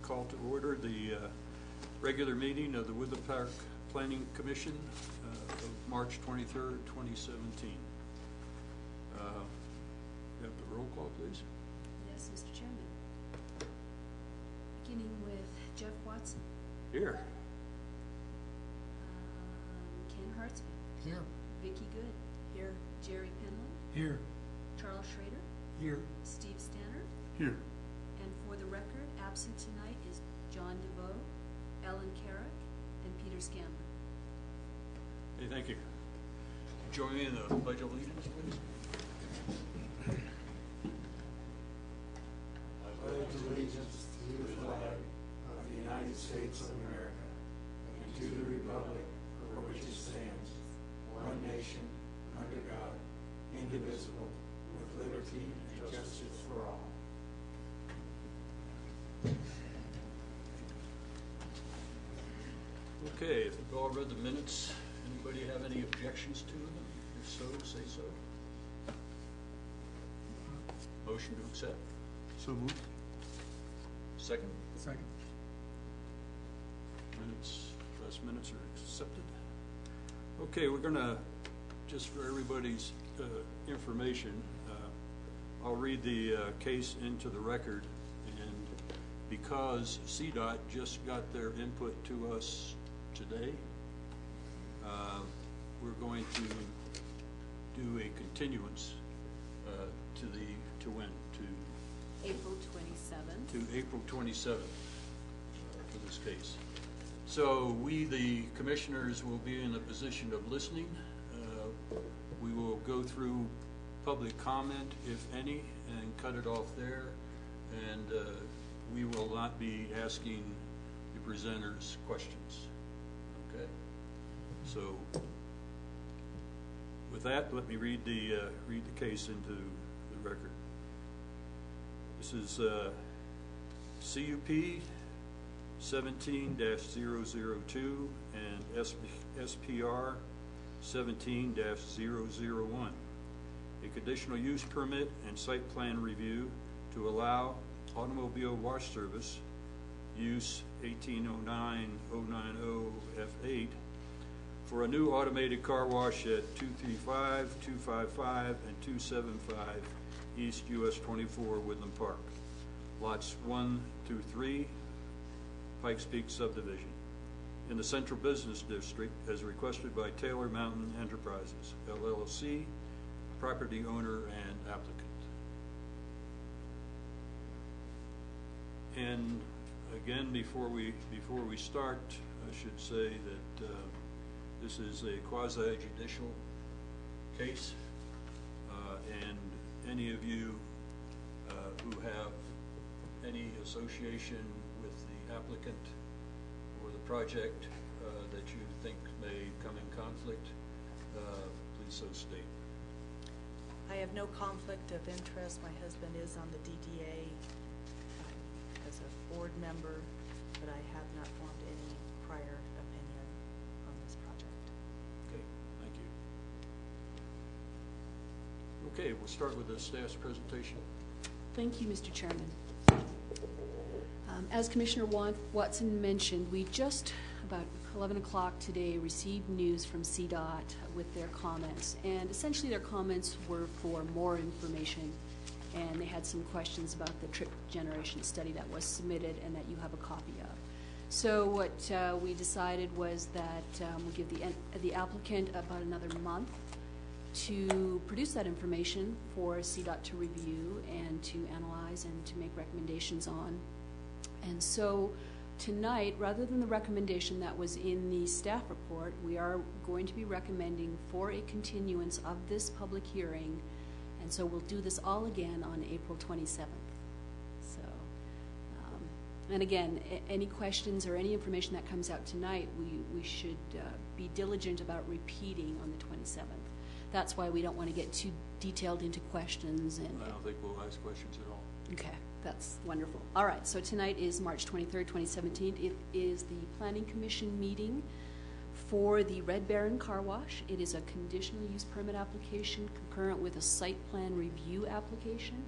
call to order the regular meeting of the Woodland Park Planning Commission of March 23rd, 2017. You have the roll call, please. Yes, Mr. Chairman. Beginning with Jeff Watson. Here. Ken Hartsman. Here. Vicki Good. Here. Jerry Penland. Here. Charles Schrader. Here. Steve Stanner. Here. And for the record, absent tonight is John DeVoe, Ellen Carrick, and Peter Scanlon. Hey, thank you. Join me in the Pledge of Allegiance, please. I pledge allegiance to the flag of the United States of America and to the republic for which it stands, one nation, under God, indivisible, with liberty and justice for all. Okay, if you've all read the minutes, anybody have any objections to them? If so, say so. Motion to accept. So moved. Second. Second. Last minutes are accepted. Okay, we're gonna, just for everybody's information, I'll read the case into the record, and because CDOT just got their input to us today, we're going to do a continuance to when? April 27th. To April 27th for this case. So we, the commissioners, will be in a position of listening. We will go through public comment, if any, and cut it off there. And we will not be asking the presenters questions. Okay? So with that, let me read the case into the record. This is CUP 17-002 and SPR 17-001, a conditional use permit and site plan review to allow automobile wash service use 1809-090 F8 for a new automated car wash at 235, 255, and 275 East US 24 Woodland Park, lots 1 through 3, Pikes Peak subdivision, in the Central Business District, as requested by Taylor Mountain Enterprises, LLC, property owner and applicant. And again, before we start, I should say that this is a quasi-judicial case, and any of you who have any association with the applicant or the project that you think may come in conflict, please so state. I have no conflict of interest. My husband is on the DDA as a board member, but I have not formed any prior opinion on this project. Okay, thank you. Okay, we'll start with the staff's presentation. Thank you, Mr. Chairman. As Commissioner Watson mentioned, we just about 11 o'clock today received news from CDOT with their comments, and essentially their comments were for more information, and they had some questions about the trip generation study that was submitted and that you have a copy of. So what we decided was that we'll give the applicant about another month to produce that information for CDOT to review and to analyze and to make recommendations on. And so tonight, rather than the recommendation that was in the staff report, we are going to be recommending for a continuance of this public hearing, and so we'll do this all again on April 27th. So, and again, any questions or any information that comes out tonight, we should be diligent about repeating on the 27th. That's why we don't want to get too detailed into questions. And I don't think we'll ask questions at all. Okay, that's wonderful. All right, so tonight is March 23rd, 2017. It is the Planning Commission meeting for the Red Baron Car Wash. It is a conditional use permit application concurrent with a site plan review application.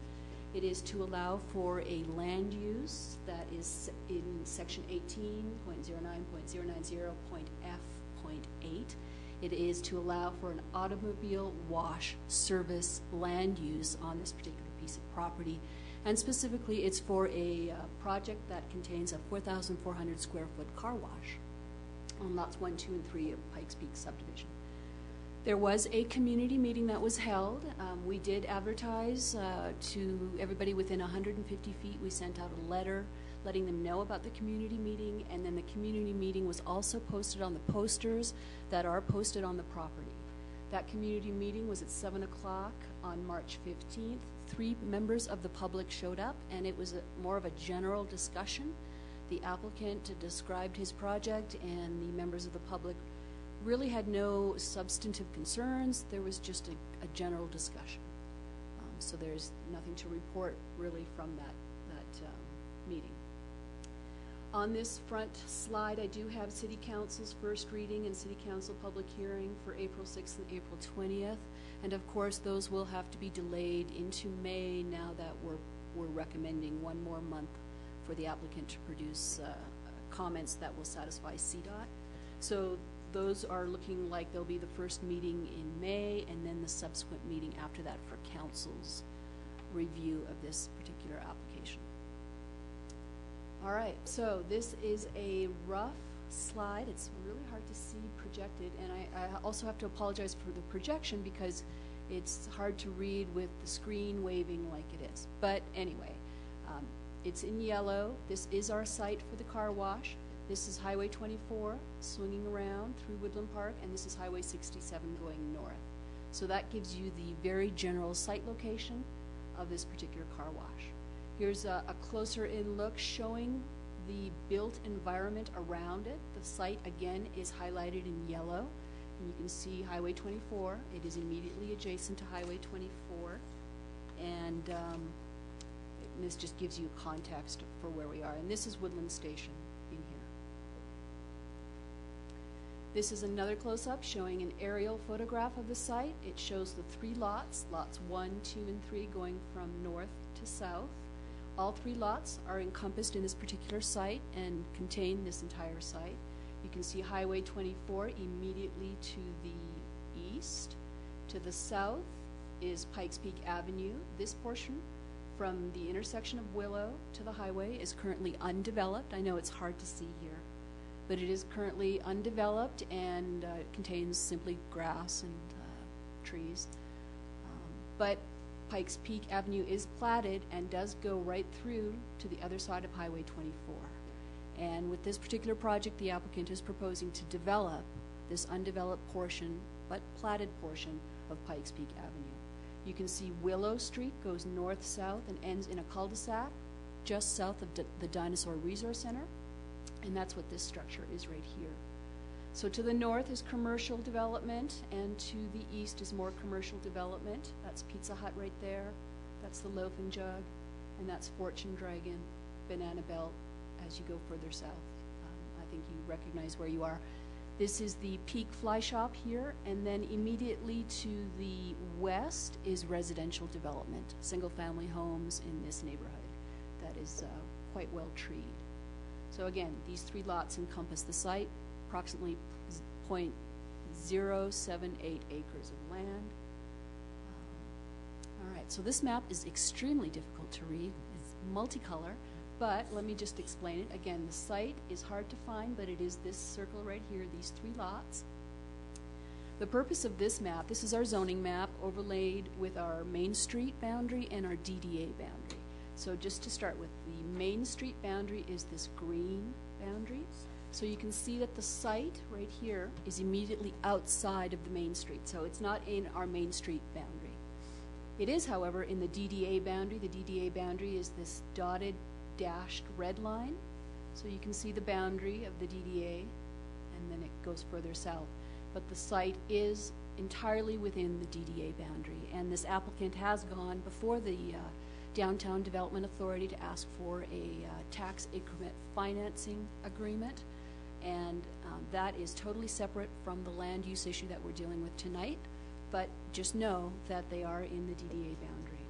It is to allow for a land use that is in section 18.09.090.f.8. It is to allow for an automobile wash service land use on this particular piece of property. And specifically, it's for a project that contains a 4,400 square foot car wash on lots 1, 2, and 3 of Pikes Peak subdivision. There was a community meeting that was held. We did advertise to everybody within 150 feet. We sent out a letter letting them know about the community meeting, and then the community meeting was also posted on the posters that are posted on the property. That community meeting was at 7 o'clock on March 15th. 3 members of the public showed up, and it was more of a general discussion. The applicant described his project, and the members of the public really had no substantive concerns. There was just a general discussion. So there's nothing to report really from that meeting. On this front slide, I do have City Council's first reading and City Council public hearing for April 6th and April 20th. And of course, those will have to be delayed into May now that we're recommending 1 more month for the applicant to produce comments that will satisfy CDOT. So those are looking like they'll be the first meeting in May, and then the subsequent meeting after that for council's review of this particular application. All right, so this is a rough slide. It's really hard to see projected, and I also have to apologize for the projection because it's hard to read with the screen waving like it is. But anyway, it's in yellow. This is our site for the car wash. This is Highway 24 swinging around through Woodland Park, and this is Highway 67 going north. So that gives you the very general site location of this particular car wash. Here's a closer in look showing the built environment around it. The site again is highlighted in yellow, and you can see Highway 24. It is immediately adjacent to Highway 24, and this just gives you context for where we are. And this is Woodland Station in here. This is another close-up showing an aerial photograph of the site. It shows the 3 lots, lots 1, 2, and 3 going from north to south. All 3 lots are encompassed in this particular site and contain this entire site. You can see Highway 24 immediately to the east. To the south is Pikes Peak Avenue. This portion from the intersection of Willow to the highway is currently undeveloped. I know it's hard to see here, but it is currently undeveloped and contains simply grass and trees. But Pikes Peak Avenue is platted and does go right through to the other side of Highway 24. And with this particular project, the applicant is proposing to develop this undeveloped portion, but platted portion of Pikes Peak Avenue. You can see Willow Street goes north-south and ends in a cul-de-sac just south of the Dinosaur Resource Center, and that's what this structure is right here. So to the north is commercial development, and to the east is more commercial development. That's Pizza Hut right there, that's the Loaf and Jug, and that's Fortune Dragon, Banana Belt as you go further south. I think you recognize where you are. This is the Peak Fly Shop here, and then immediately to the west is residential development, single-family homes in this neighborhood that is quite well treed. So again, these 3 lots encompass the site, approximately 0.078 acres of land. All right, so this map is extremely difficult to read. It's multicolor, but let me just explain it. Again, the site is hard to find, but it is this circle right here, these 3 lots. The purpose of this map, this is our zoning map overlaid with our Main Street boundary and our DDA boundary. So just to start with, the Main Street boundary is this green boundary. So you can see that the site right here is immediately outside of the Main Street. So it's not in our Main Street boundary. It is, however, in the DDA boundary. The DDA boundary is this dotted dashed red line. So you can see the boundary of the DDA, and then it goes further south. But the site is entirely within the DDA boundary. And this applicant has gone before the Downtown Development Authority to ask for a tax increment financing agreement. And that is totally separate from the land use issue that we're dealing with tonight, but just know that they are in the DDA boundary.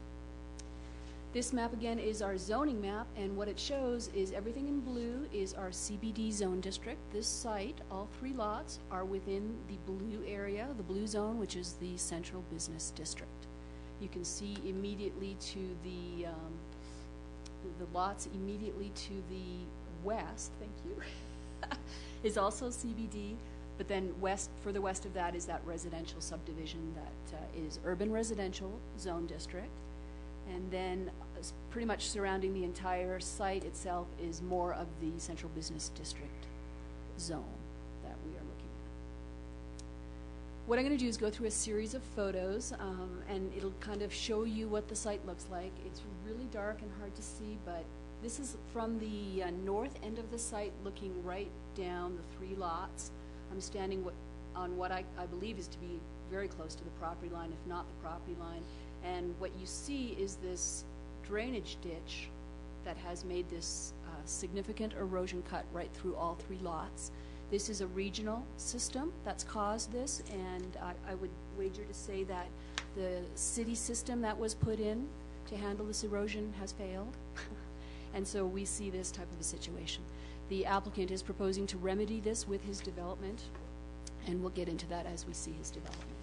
This map again is our zoning map, and what it shows is everything in blue is our CBD zone district. This site, all 3 lots, are within the blue area, the blue zone, which is the central business district. You can see immediately to the lots immediately to the west, thank you, is also CBD, but then further west of that is that residential subdivision that is urban residential zone district. And then pretty much surrounding the entire site itself is more of the central business district zone that we are looking at. What I'm going to do is go through a series of photos, and it'll kind of show you what the site looks like. It's really dark and hard to see, but this is from the north end of the site looking right down the 3 lots. I'm standing on what I believe is to be very close to the property line, if not the property line. And what you see is this drainage ditch that has made this significant erosion cut right through all 3 lots. This is a regional system that's caused this, and I would wager to say that the city system that was put in to handle this erosion has failed. And so we see this type of a situation. The applicant is proposing to remedy this with his development, and we'll get into that as we see his development.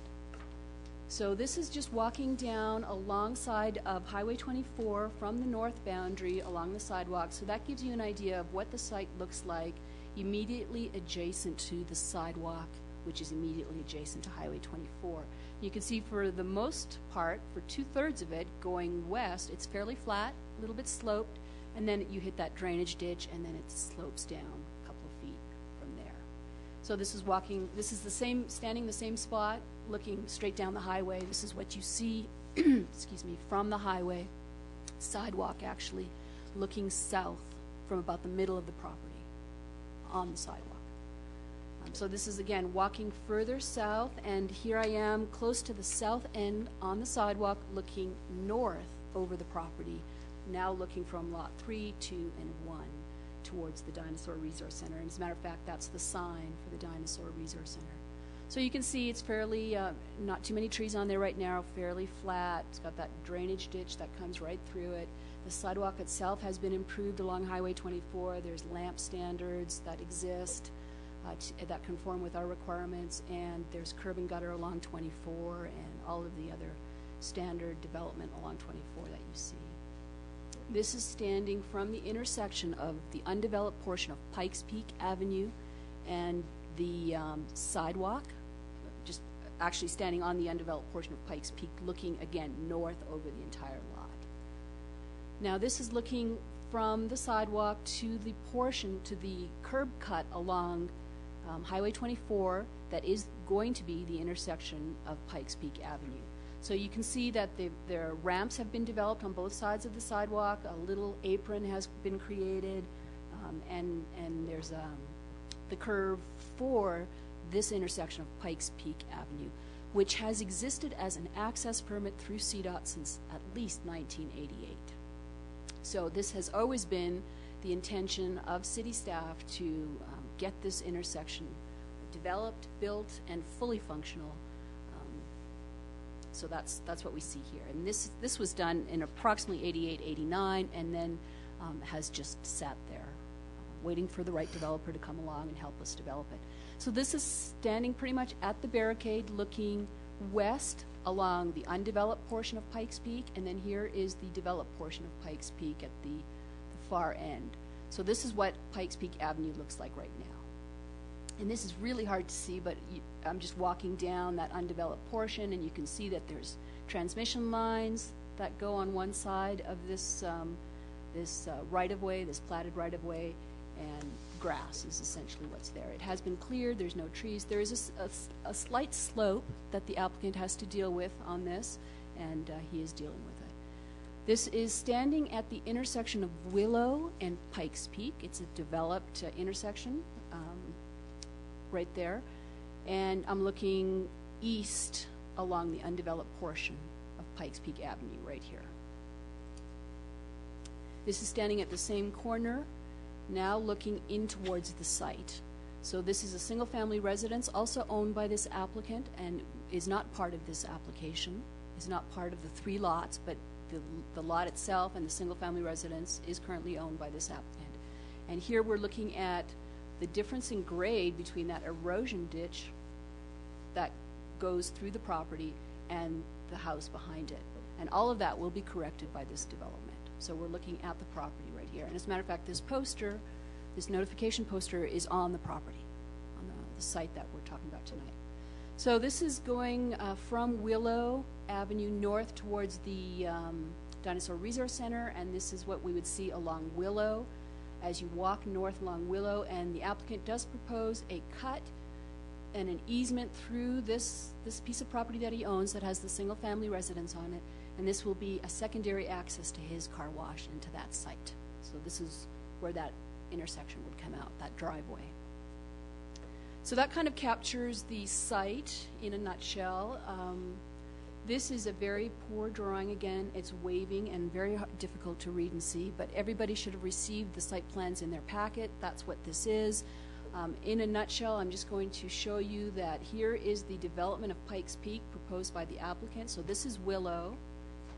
So this is just walking down alongside of Highway 24 from the north boundary along the sidewalk. So that gives you an idea of what the site looks like immediately adjacent to the sidewalk, which is immediately adjacent to Highway 24. You can see for the most part, for 2/3 of it, going west, it's fairly flat, a little bit sloped, and then you hit that drainage ditch, and then it slopes down a couple of feet from there. So this is standing the same spot, looking straight down the highway. This is what you see, excuse me, from the highway, sidewalk actually, looking south from about the middle of the property on the sidewalk. So this is, again, walking further south, and here I am close to the south end on the sidewalk, looking north over the property, now looking from Lot 3, 2, and 1 towards the Dinosaur Resource Center. And as a matter of fact, that's the sign for the Dinosaur Resource Center. So you can see it's fairly, not too many trees on there right now, fairly flat. It's got that drainage ditch that comes right through it. The sidewalk itself has been improved along Highway 24. There's lamp standards that exist that conform with our requirements, and there's curb and gutter along 24 and all of the other standard development along 24 that you see. This is standing from the intersection of the undeveloped portion of Pikes Peak Avenue and the sidewalk, just actually standing on the undeveloped portion of Pikes Peak, looking again north over the entire lot. Now this is looking from the sidewalk to the portion, to the curb cut along Highway 24 that is going to be the intersection of Pikes Peak Avenue. So you can see that their ramps have been developed on both sides of the sidewalk. A little apron has been created, and there's the curve for this intersection of Pikes Peak Avenue, which has existed as an access permit through CDOT since at least 1988. So this has always been the intention of city staff to get this intersection developed, built, and fully functional. So that's what we see here. And this was done in approximately 88, 89, and then has just sat there, waiting for the right developer to come along and help us develop it. So this is standing pretty much at the barricade, looking west along the undeveloped portion of Pikes Peak, and then here is the developed portion of Pikes Peak at the far end. So this is what Pikes Peak Avenue looks like right now. And this is really hard to see, but I'm just walking down that undeveloped portion, and you can see that there's transmission lines that go on one side of this right-of-way, this platted right-of-way, and grass is essentially what's there. It has been cleared. There's no trees. There is a slight slope that the applicant has to deal with on this, and he is dealing with it. This is standing at the intersection of Willow and Pikes Peak. It's a developed intersection right there, and I'm looking east along the undeveloped portion of Pikes Peak Avenue right here. This is standing at the same corner, now looking in towards the site. So this is a single-family residence also owned by this applicant and is not part of this application, is not part of the 3 lots, but the lot itself and the single-family residence is currently owned by this applicant. And here we're looking at the difference in grade between that erosion ditch that goes through the property and the house behind it. And all of that will be corrected by this development. So we're looking at the property right here. And as a matter of fact, this poster, this notification poster, is on the property, on the site that we're talking about tonight. So this is going from Willow Avenue north towards the Dinosaur Resource Center, and this is what we would see along Willow as you walk north along Willow. And the applicant does propose a cut and an easement through this piece of property that he owns that has the single-family residence on it, and this will be a secondary access to his car wash and to that site. So this is where that intersection would come out, that driveway. So that kind of captures the site in a nutshell. This is a very poor drawing. Again, it's waving and very difficult to read and see, but everybody should have received the site plans in their packet. That's what this is. In a nutshell, I'm just going to show you that here is the development of Pikes Peak proposed by the applicant. So this is Willow,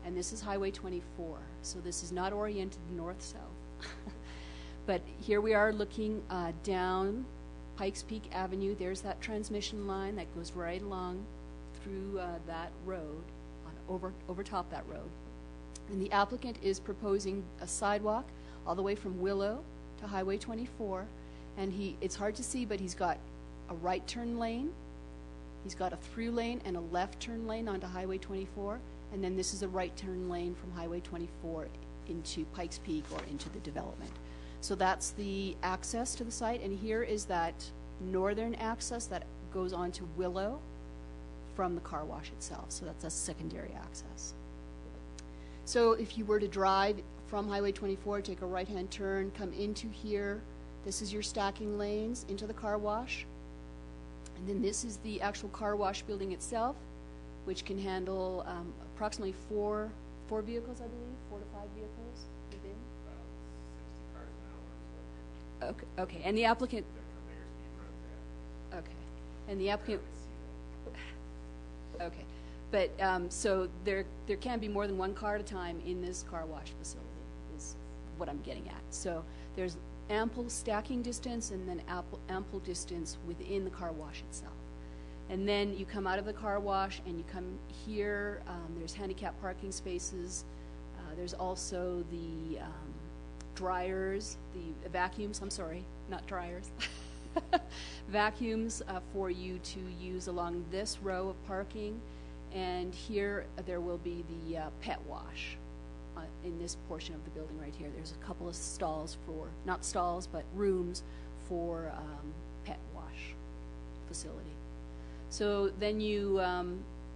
and this is Highway 24. So this is not oriented north-south. But here we are looking down Pikes Peak Avenue. There's that transmission line that goes right along through that road, over top that road. And the applicant is proposing a sidewalk all the way from Willow to Highway 24. And it's hard to see, but he's got a right turn lane, he's got a through lane and a left turn lane onto Highway 24, and then this is a right turn lane from Highway 24 into Pikes Peak or into the development. So that's the access to the site, and here is that northern access that goes on to Willow from the car wash itself. So that's a secondary access. So if you were to drive from Highway 24, take a right-hand turn, come into here, this is your stacking lanes into the car wash. And then this is the actual car wash building itself, which can handle approximately four vehicles, I believe, 4 to 5 vehicles within. About 60 cars an hour. Okay, and the applicant. Okay, and the applicant. Okay, but so there can be more than one car at a time in this car wash facility, is what I'm getting at. So there's ample stacking distance and then ample distance within the car wash itself. And then you come out of the car wash and you come here, there's handicap parking spaces, there's also the dryers, the vacuums, I'm sorry, not dryers, vacuums for you to use along this row of parking. And here there will be the pet wash. In this portion of the building right here, there's a couple of stalls for, not stalls, but rooms for pet wash facility. So then you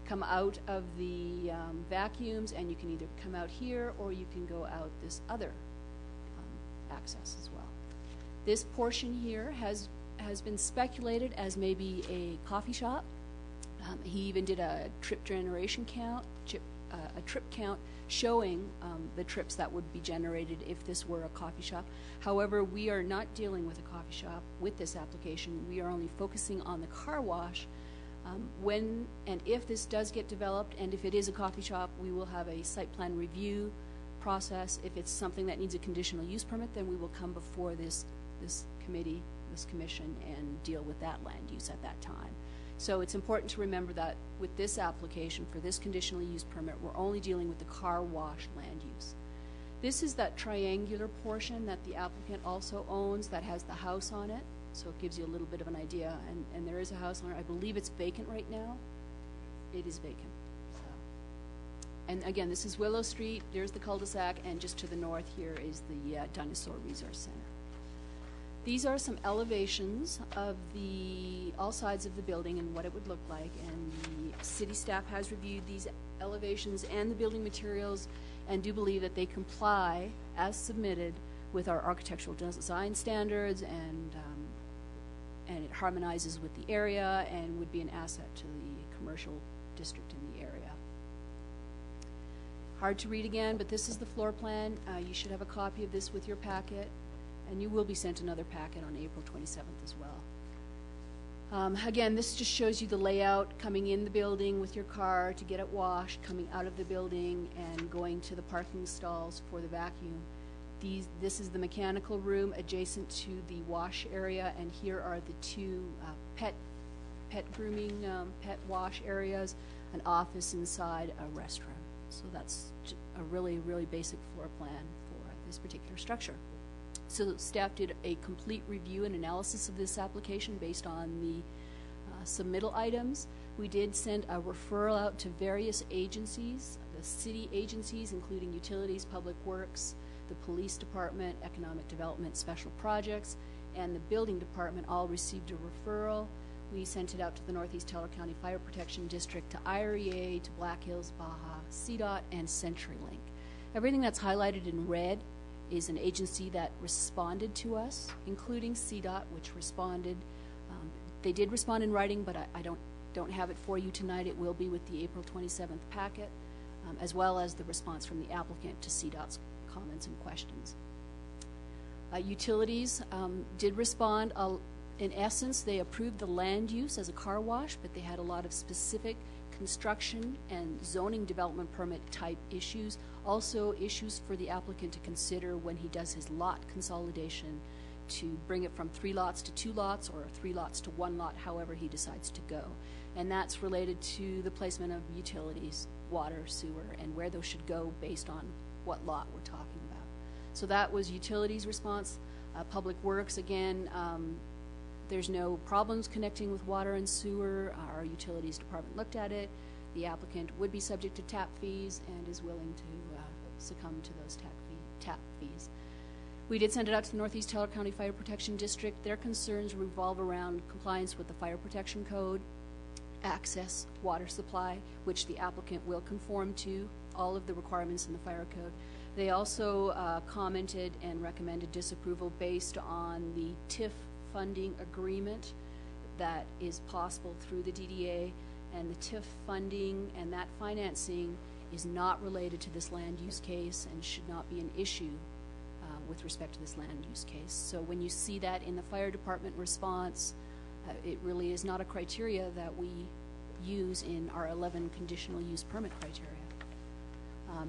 come out of the vacuums, and you can either come out here or you can go out this other access as well. This portion here has been speculated as maybe a coffee shop. He even did a trip generation count, a trip count showing the trips that would be generated if this were a coffee shop. However, we are not dealing with a coffee shop with this application. We are only focusing on the car wash. When and if this does get developed, and if it is a coffee shop, we will have a site plan review process. If it's something that needs a conditional use permit, then we will come before this committee, this commission, and deal with that land use at that time. So it's important to remember that with this application for this conditional use permit, we're only dealing with the car wash land use. This is that triangular portion that the applicant also owns that has the house on it. So it gives you a little bit of an idea. And there is a house on it. I believe it's vacant right now. It is vacant. So. And again, this is Willow Street. There's the cul-de-sac. And just to the north here is the Dinosaur Resource Center. These are some elevations of all sides of the building and what it would look like. And the city staff has reviewed these elevations and the building materials and do believe that they comply as submitted with our architectural design standards, and it harmonizes with the area and would be an asset to the commercial district in the area. Hard to read again, but this is the floor plan. You should have a copy of this with your packet, and you will be sent another packet on April 27th as well. Again, this just shows you the layout, coming in the building with your car to get it washed, coming out of the building and going to the parking stalls for the vacuum. This is the mechanical room adjacent to the wash area, and here are the two pet grooming, pet wash areas, an office inside, a restroom. So that's a really, really basic floor plan for this particular structure. So staff did a complete review and analysis of this application based on the submittal items. We did send a referral out to various agencies, the city agencies, including utilities, public works, the police department, economic development, special projects, and the building department all received a referral. We sent it out to the Northeast Teller County Fire Protection District, to IREA, to Black Hills, Baja, CDOT, and CenturyLink. Everything that's highlighted in red is an agency that responded to us, including CDOT, which responded. They did respond in writing, but I don't have it for you tonight. It will be with the April 27th packet, as well as the response from the applicant to CDOT's comments and questions. Utilities did respond. In essence, they approved the land use as a car wash, but they had a lot of specific construction and zoning development permit type issues, also issues for the applicant to consider when he does his lot consolidation, to bring it from 3 lots to 2 lots or 3 lots to 1 lot, however he decides to go. And that's related to the placement of utilities, water, sewer, and where those should go based on what lot we're talking about. So that was utilities response. Public works, again, there's no problems connecting with water and sewer. Our utilities department looked at it. The applicant would be subject to tap fees and is willing to succumb to those tap fees. We did send it out to the Northeast Teller County Fire Protection District. Their concerns revolve around compliance with the Fire Protection Code, access, water supply, which the applicant will conform to, all of the requirements in the fire code. They also commented and recommended disapproval based on the TIF funding agreement that is possible through the DDA, and the TIF funding and that financing is not related to this land use case and should not be an issue with respect to this land use case. So when you see that in the fire department response, it really is not a criteria that we use in our 11 conditional use permit criteria.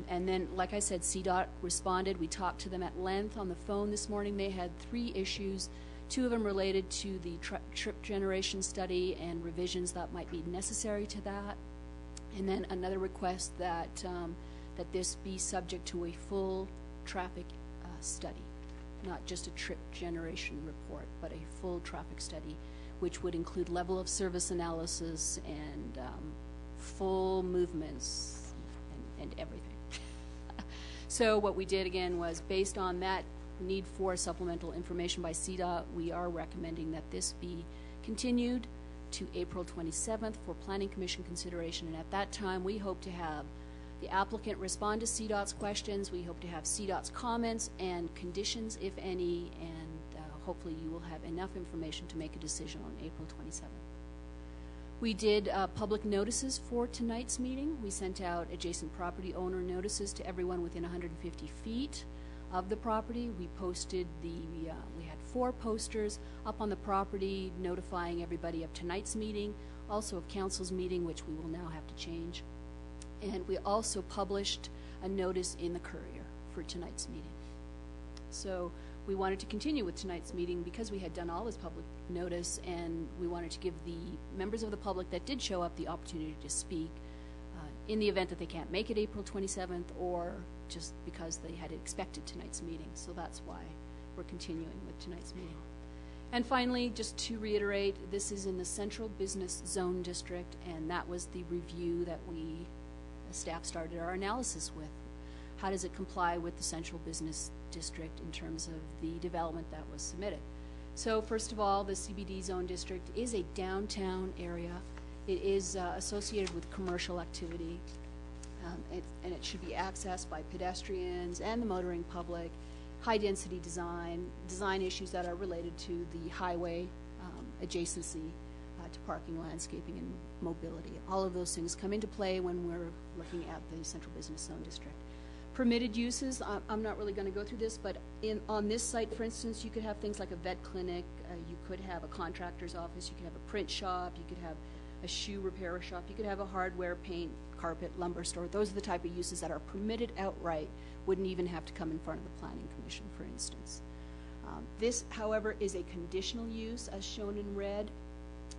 And then, like I said, CDOT responded. We talked to them at length on the phone this morning. They had 3 issues, 2 of them related to the trip generation study and revisions that might be necessary to that. And then another request that that this be subject to a full traffic study, not just a trip generation report, but a full traffic study, which would include level of service analysis and full movements and everything. So what we did again was, based on that need for supplemental information by CDOT, we are recommending that this be continued to April 27th for Planning Commission consideration. And at that time, we hope to have the applicant respond to CDOT's questions. We hope to have CDOT's comments and conditions, if any, and hopefully you will have enough information to make a decision on April 27th. We did public notices for tonight's meeting. We sent out adjacent property owner notices to everyone within 150 feet of the property. We posted we had 4 posters up on the property notifying everybody of tonight's meeting, also of council's meeting, which we will now have to change. And we also published a notice in the Courier for tonight's meeting. So we wanted to continue with tonight's meeting because we had done all this public notice, and we wanted to give the members of the public that did show up the opportunity to speak in the event that they can't make it April 27th, or just because they had expected tonight's meeting. So that's why we're continuing with tonight's meeting. And finally, just to reiterate, this is in the Central Business Zone District, and that was the review that staff started our analysis with. How does it comply with the Central Business District in terms of the development that was submitted? So first of all, the CBD Zone District is a downtown area. It is associated with commercial activity, and it should be accessed by pedestrians and the motoring public. High-density design issues that are related to the highway adjacency to parking, landscaping, and mobility. All of those things come into play when we're looking at the Central Business Zone District. Permitted uses, I'm not really going to go through this, but on this site, for instance, you could have things like a vet clinic, you could have a contractor's office, you could have a print shop, you could have a shoe repair shop, you could have a hardware, paint, carpet, lumber store. Those are the type of uses that are permitted outright, wouldn't even have to come in front of the Planning Commission, for instance. This, however, is a conditional use, as shown in red.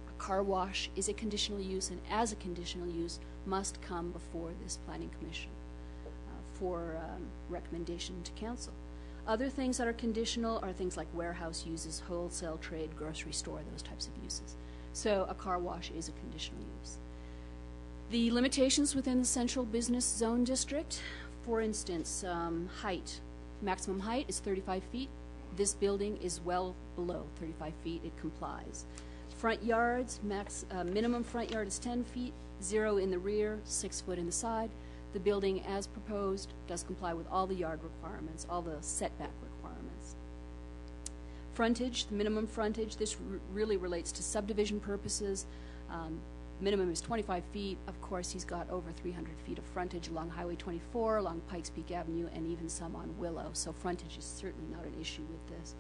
A car wash is a conditional use, and as a conditional use, must come before this Planning Commission for recommendation to council. Other things that are conditional are things like warehouse uses, wholesale trade, grocery store, those types of uses. So a car wash is a conditional use. The limitations within the central business zone district, for instance, height. Maximum height is 35 feet. This building is well below 35 feet. It complies. Front yards, minimum front yard is 10 feet, 0 in the rear, 6 foot in the side. The building, as proposed, does comply with all the yard requirements, all the setback requirements. Frontage, the minimum frontage, this really relates to subdivision purposes. Minimum is 25 feet. Of course, he's got over 300 feet of frontage along Highway 24, along Pikes Peak Avenue, and even some on Willow, so frontage is certainly not an issue with this.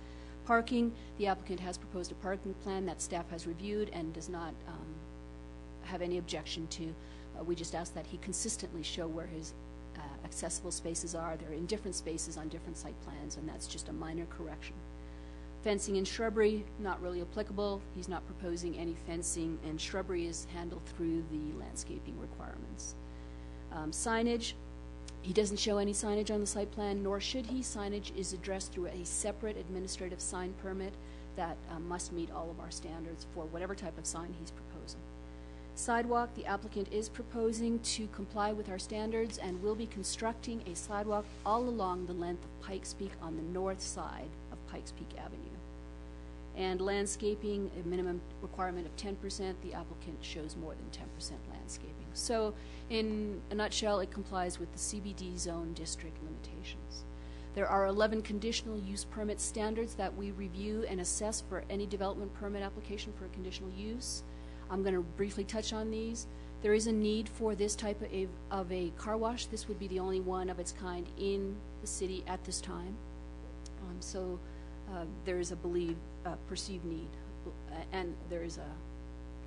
Parking, the applicant has proposed a parking plan that staff has reviewed and does not have any objection to. We just ask that he consistently show where his accessible spaces are. They're in different spaces on different site plans, and that's just a minor correction. Fencing and shrubbery, not really applicable. He's not proposing any fencing, and shrubbery is handled through the landscaping requirements. Signage, he doesn't show any signage on the site plan, nor should he. Signage is addressed through a separate administrative sign permit that must meet all of our standards for whatever type of sign he's proposing. Sidewalk, the applicant is proposing to comply with our standards and will be constructing a sidewalk all along the length of Pikes Peak on the north side of Pikes Peak Avenue. And landscaping, a minimum requirement of 10%, the applicant shows more than 10% landscaping. So in a nutshell, it complies with the CBD zone district limitations. There are 11 conditional use permit standards that we review and assess for any development permit application for a conditional use. I'm going to briefly touch on these. There is a need for this type of a car wash. This would be the only one of its kind in the city at this time. So there is a perceived need, and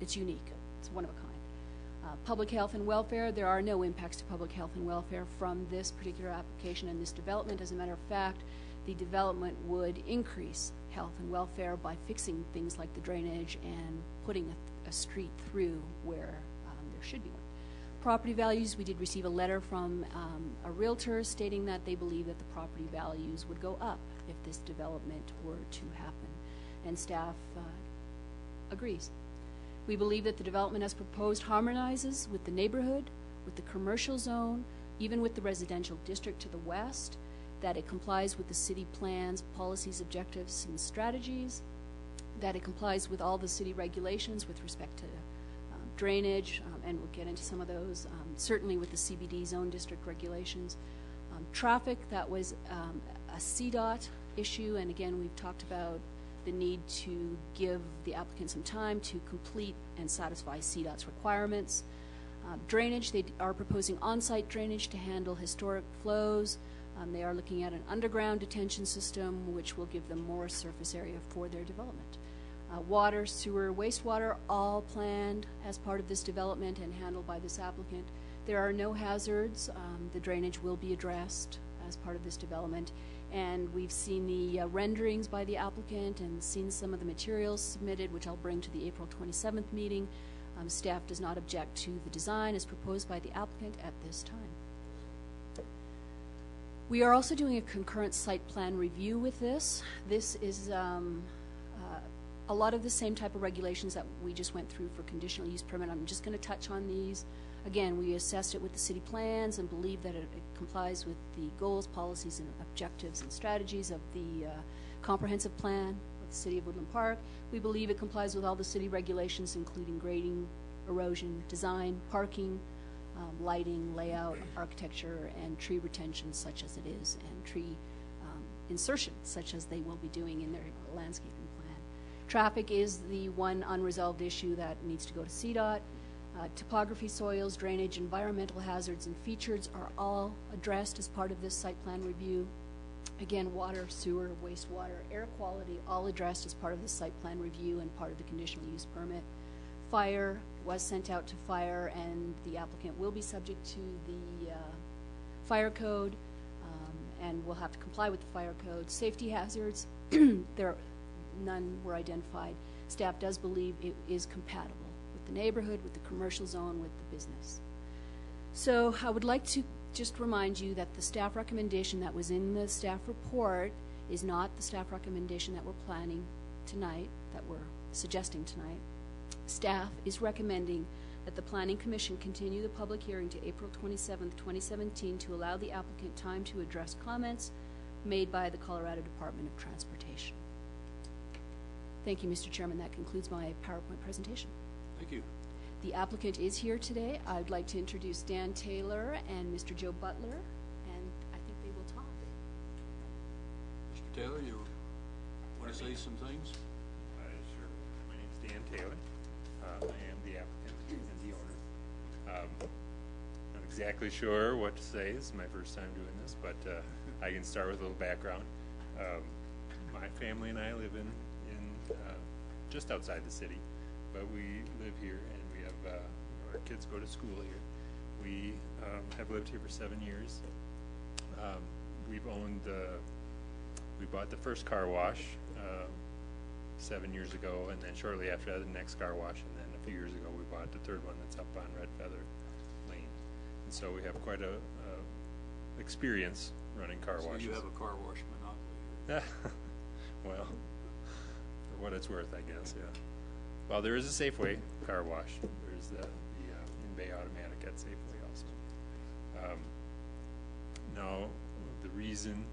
it's unique. It's one of a kind. Public health and welfare, there are no impacts to public health and welfare from this particular application and this development. As a matter of fact, the development would increase health and welfare by fixing things like the drainage and putting a street through where there should be one. Property values, we did receive a letter from a realtor stating that they believe that the property values would go up if this development were to happen, and staff agrees. We believe that the development as proposed harmonizes with the neighborhood, with the commercial zone, even with the residential district to the west, that it complies with the city plans, policies, objectives, and strategies, that it complies with all the city regulations with respect to drainage, and we'll get into some of those, certainly with the CBD zone district regulations. Traffic, that was a CDOT issue, and again, we've talked about the need to give the applicant some time to complete and satisfy CDOT's requirements. Drainage, they are proposing on-site drainage to handle historic flows. They are looking at an underground detention system, which will give them more surface area for their development. Water, sewer, wastewater, all planned as part of this development and handled by this applicant. There are no hazards. The drainage will be addressed as part of this development. And we've seen the renderings by the applicant and seen some of the materials submitted, which I'll bring to the April 27th meeting. Staff does not object to the design as proposed by the applicant at this time. We are also doing a concurrent site plan review with this. This is a lot of the same type of regulations that we just went through for conditional use permit. I'm just going to touch on these. Again, we assessed it with the city plans and believe that it complies with the goals, policies, and objectives and strategies of the comprehensive plan of the City of Woodland Park. We believe it complies with all the city regulations, including grading, erosion, design, parking, lighting, layout, architecture, and tree retention such as it is, and tree insertion such as they will be doing in their landscaping plan. Traffic is the one unresolved issue that needs to go to CDOT. Topography, soils, drainage, environmental hazards, and features are all addressed as part of this site plan review. Again, water, sewer, wastewater, air quality, all addressed as part of the site plan review and part of the conditional use permit. Fire was sent out to fire, and the applicant will be subject to the fire code, and will have to comply with the fire code. Safety hazards, none were identified. Staff does believe it is compatible with the neighborhood, with the commercial zone, with the business. So I would like to just remind you that the staff recommendation that was in the staff report is not the staff recommendation that we're planning tonight, that we're suggesting tonight. Staff is recommending that the Planning Commission continue the public hearing to April 27th, 2017 to allow the applicant time to address comments made by the Colorado Department of Transportation. Thank you, Mr. Chairman. That concludes my PowerPoint presentation. Thank you. The applicant is here today. I'd like to introduce Dan Taylor and Mr. Joe Butler, and I think they will talk. Mr. Taylor, you want to say some things? Sure. My name's Dan Taylor. I am the applicant and the owner. Not exactly sure what to say. This is my first time doing this, but I can start with a little background. My family and I live in just outside the city, but we live here, and we have our kids go to school here. We have lived here for 7 years. We've owned we bought the first car wash 7 years ago, and then shortly after that the next car wash, and then a few years ago we bought the third one that's up on Red Feather Lane. And so we have quite a experience running car washes. So you have a car wash monopoly here. Well, for what it's worth, I guess, yeah. Well, there is a Safeway car wash. There's the in-bay automatic at Safeway also. Now, the reason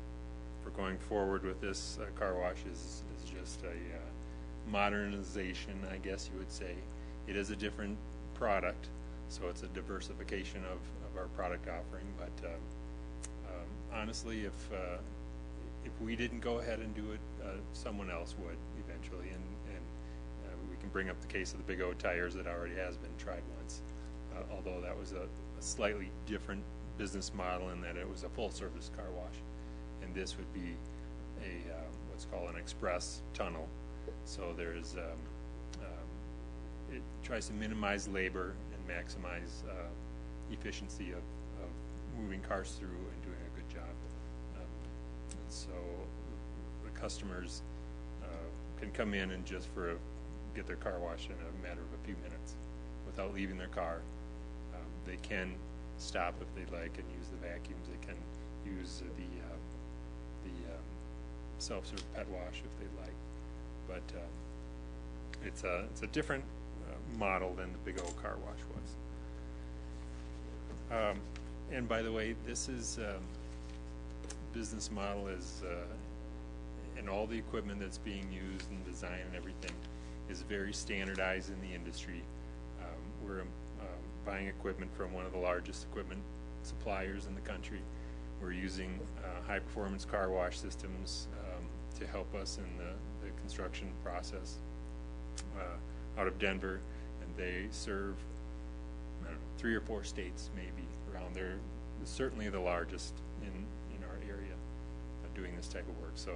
for going forward with this car wash is just a modernization, I guess you would say. It is a different product, so it's a diversification of our product offering. But honestly, if we didn't go ahead and do it, someone else would eventually, and we can bring up the case of the Big O tires that already has been tried once, although that was a slightly different business model in that it was a full-service car wash, and this would be a what's called an express tunnel. So there's it tries to minimize labor and maximize efficiency of moving cars through and doing a good job. And so the customers can come in and just get their car washed in a matter of a few minutes without leaving their car. They can stop if they'd like and use the vacuums. They can use the self-serve pet wash if they'd like. But it's a different model than the Big O car wash was. And by the way, this is business model is and all the equipment that's being used and design and everything is very standardized in the industry. We're buying equipment from one of the largest equipment suppliers in the country. We're using high performance car wash systems to help us in the construction process out of Denver, and they serve, I don't know, 3 or 4 states maybe around there. Certainly the largest in our area doing this type of work. So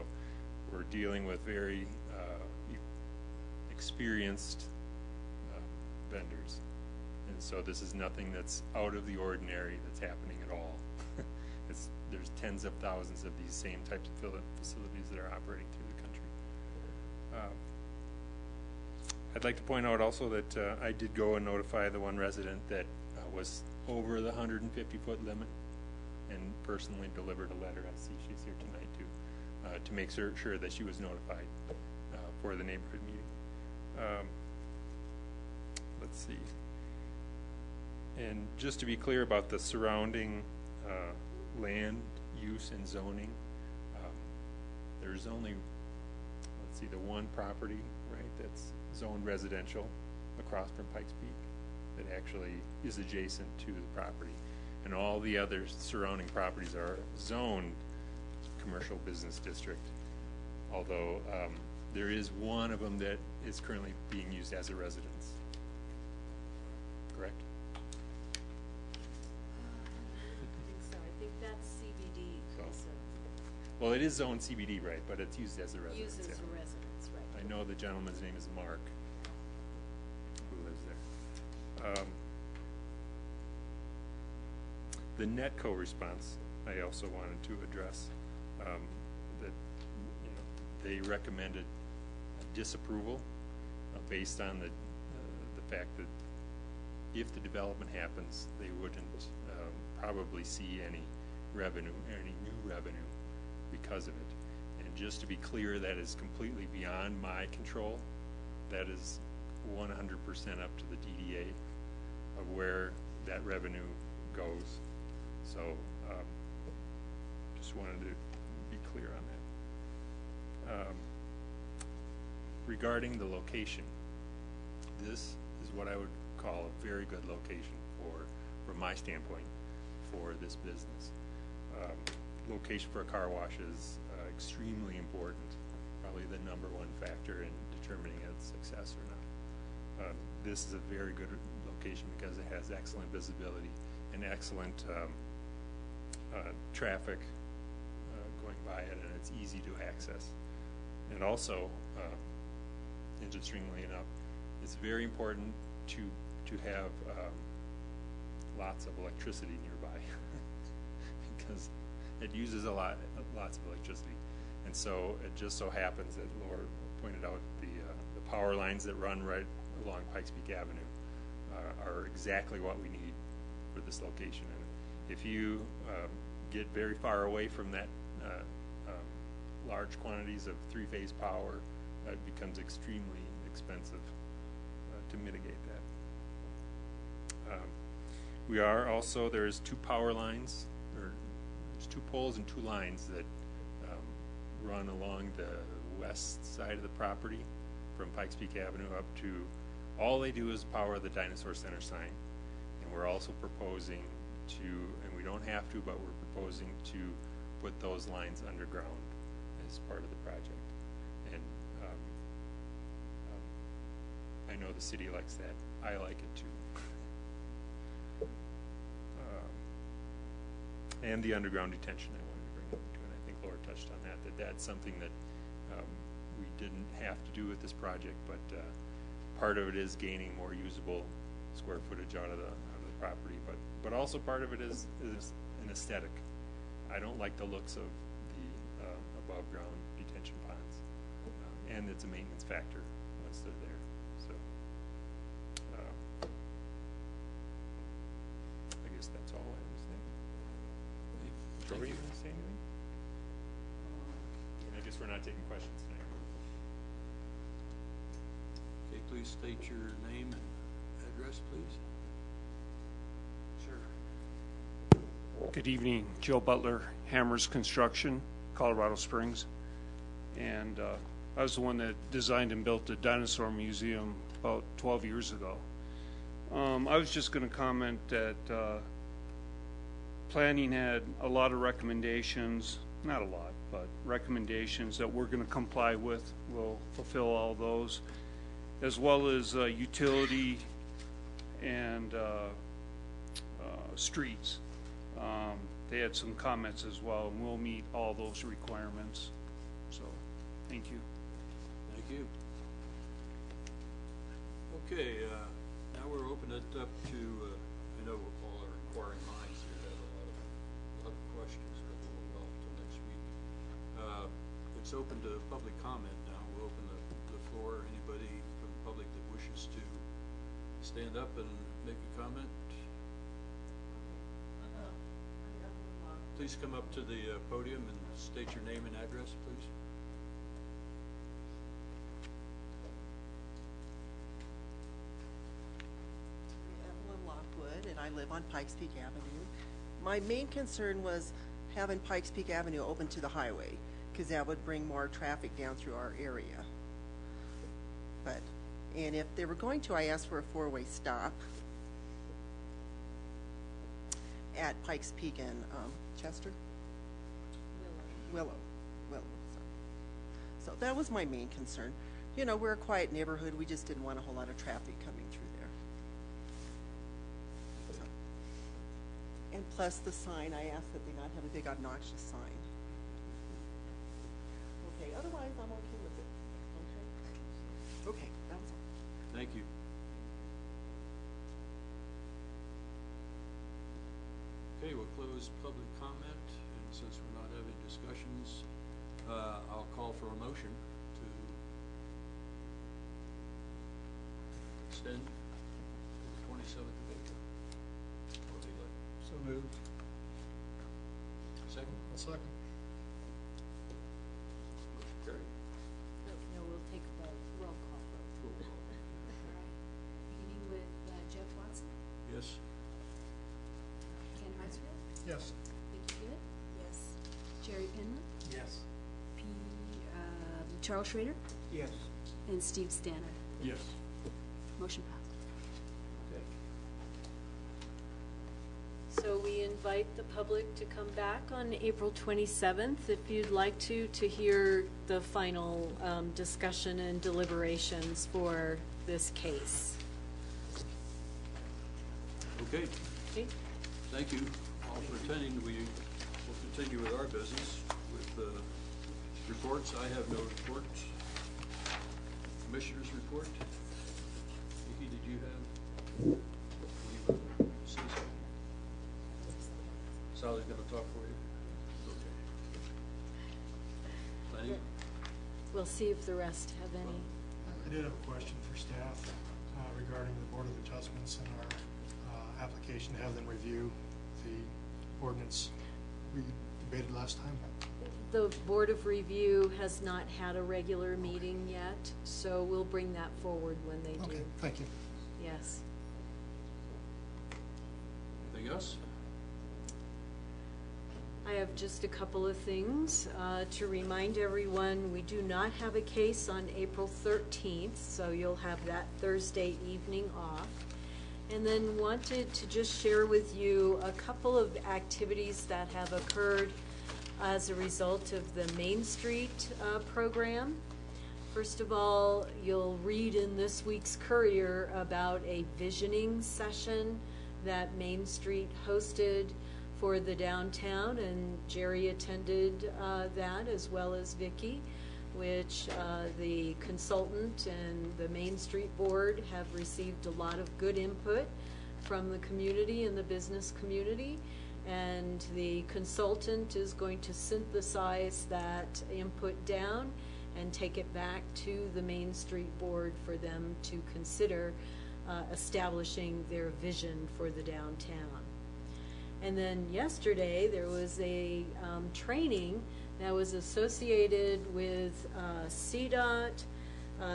we're dealing with very experienced vendors, and so this is nothing that's out of the ordinary that's happening at all. There's tens of thousands of these same types of facilities that are operating through the country. I'd like to point out also that I did go and notify the one resident that was over the 150-foot limit, and personally delivered a letter. I see she's here tonight too, to make sure that she was notified for the neighborhood meeting. Let's see. And just to be clear about the surrounding land use and zoning, there's only, let's see, the one property, right, that's zoned residential across from Pikes Peak that actually is adjacent to the property, and all the other surrounding properties are zoned commercial business district, although there is one of them that is currently being used as a residence. correct? I think so. I think that's CBD. So- so Well, it is zoned CBD, right, but it's used as a residence. Uses yeah. a residence, right. I know the gentleman's name is Mark, who lives there. The Netco response, I also wanted to address, that, you know, they recommended disapproval based on the fact that if the development happens, they wouldn't probably see any revenue, any new revenue because of it. And just to be clear, that is completely beyond my control. That is 100% up to the DDA of where that revenue goes. So, just wanted to be clear on that. Regarding the location, this is what I would call a very good location from my standpoint, for this business. Location for a car wash is extremely important, probably the #1 factor in determining its success or not. This is a very good location because it has excellent visibility and excellent traffic going by it, and it's easy to access. And also, interestingly enough, it's very important to have lots of electricity nearby because it uses lots of electricity. And so it just so happens that Laura pointed out the power lines that run right along Pikes Peak Avenue are exactly what we need for this location. And if you get very far away from that large quantities of three-phase power, it becomes extremely expensive to mitigate that. We are also, there's 2 power lines, or there's 2 poles and 2 lines that run along the west side of the property from Pikes Peak Avenue up to, all they do is power the Dinosaur Center sign. And we're also proposing to, and we don't have to, but we're proposing to put those lines underground as part of the project. And I know the city likes that. I like it too. And the underground detention I wanted to bring up too, and I think Laura touched on that, that's something that we didn't have to do with this project, but part of it is gaining more usable square footage out of the property, but also part of it is an aesthetic. I don't like the looks of the above ground detention ponds, and it's a maintenance factor once they're there. So I guess that's all I have to say. Troy, you want to say anything? I guess we're not taking questions tonight. Okay, please state your name and address, please. Good evening, Joe Butler, Hammers Construction, Colorado Springs. And I was the one that designed and built the Dinosaur Museum about 12 years ago. I was just going to comment that planning had a lot of recommendations, not a lot, but recommendations that we're going to comply with. We'll fulfill all those, as well as utility and streets. They had some comments as well, and we'll meet all those requirements. So, thank you. Thank you. Okay, now we're opening it up to, I know all our inquiring minds here have a lot of questions, but we'll hold off till next week. It's open to public comment now. We'll open the floor. Anybody from the public that wishes to stand up and make a comment? Please come up to the podium and state your name and address, please. Evelyn Lockwood, and I live on Pikes Peak Avenue. My main concern was having Pikes Peak Avenue open to the highway, because that would bring more traffic down through our area. And if they were going to, I asked for a 4-way stop at Pikes Peak and Chester? Willow, sorry. So that was my main concern. You know, we're a quiet neighborhood. We just didn't want a whole lot of traffic coming through there. And plus the sign, I asked that they not have a big obnoxious sign. Okay, otherwise I'm okay with it. Okay? Okay, that was all. Thank you. Okay, we'll close public comment, and since we're not having discussions, I'll call for a motion to extend to the 27th of April. What would you like? So moved. Second? I'll second. Carried. No, we'll take a roll call vote. Roll call. All right. Beginning with Jeff Watson, Yes? Ken Hartsfield, Yes. Vicki Good, Yes. Jerry Penman, Yes. Charles Schrader, Yes. and Steve Stannard. Yes. Motion passed. Okay. So we invite the public to come back on April 27th, if you'd like to hear the final discussion and deliberations for this case. Okay, Okay? thank you all for attending. We will continue with our business with reports. I have no reports. Commissioners report. Vicki, did you have? Say something. Sally's gonna talk for you? Okay. Planning? We'll see if the rest have any. I did have a question for staff regarding the Board of Adjustments and our application to have them review the ordinance we debated last time. The Board of Review has not had a regular meeting yet, so we'll bring that forward when they do. Okay, thank you. Yes. Anything else? I have just a couple of things to remind everyone. We do not have a case on April 13th, so you'll have that Thursday evening off. And then wanted to just share with you a couple of activities that have occurred as a result of the Main Street program. First of all, you'll read in this week's Courier about a visioning session that Main Street hosted for the downtown, and Jerry attended that as well as Vicki, which the consultant and the Main Street Board have received a lot of good input from the community and the business community, and the consultant is going to synthesize that input down and take it back to the Main Street Board for them to consider establishing their vision for the downtown. And then yesterday, there was a training that was associated with CDOT,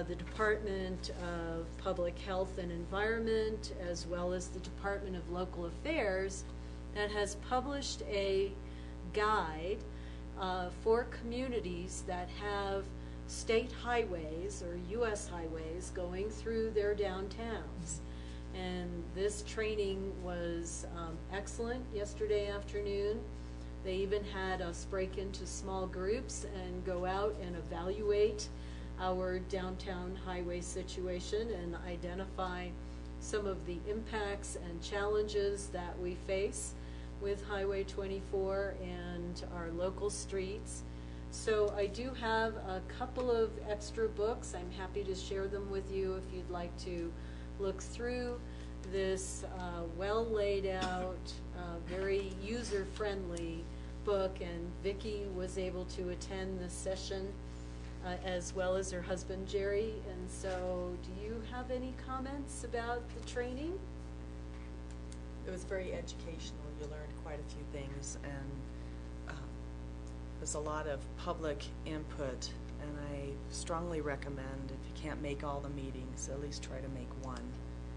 the Department of Public Health and Environment, as well as the Department of Local Affairs, that has published a guide for communities that have state highways or U.S. highways going through their downtowns. And this training was excellent yesterday afternoon. They even had us break into small groups and go out and evaluate our downtown highway situation and identify some of the impacts and challenges that we face with Highway 24 and our local streets. So I do have a couple of extra books. I'm happy to share them with you if you'd like to look through this well laid out, very user-friendly book, and Vicki was able to attend this session as well as her husband Jerry. And so do you have any comments about the training? It was very educational. You learned quite a few things, and there's a lot of public input, and I strongly recommend, if you can't make all the meetings, at least try to make one.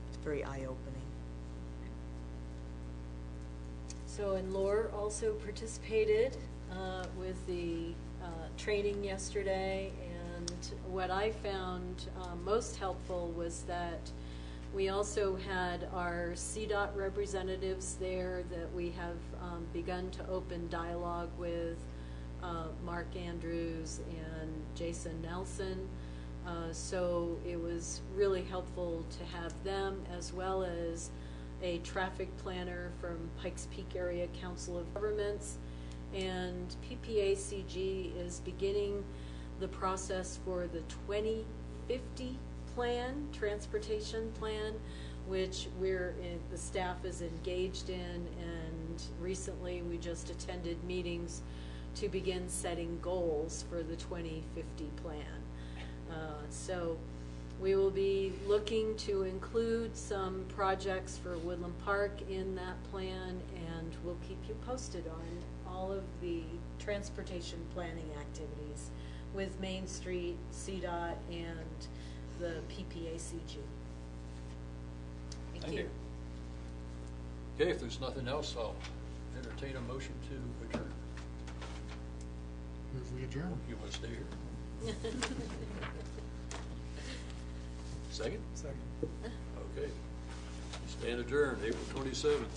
It's very eye-opening. So, and Laura also participated with the training yesterday, and what I found most helpful was that we also had our CDOT representatives there that we have begun to open dialogue with, Mark Andrews and Jason Nelson. So it was really helpful to have them, as well as a traffic planner from Pikes Peak Area Council of Governments, and PPACG is beginning the process for the 2050 plan, transportation plan, which the staff is engaged in, and recently we just attended meetings to begin setting goals for the 2050 plan. So we will be looking to include some projects for Woodland Park in that plan, and we'll keep you posted on all of the transportation planning activities with Main Street, CDOT, and the PPACG. Thank you. Okay, if there's nothing else, I'll entertain a motion to adjourn. Move we adjourn. You want to stay here? Second? Second. Okay. Stand adjourned, April 27th.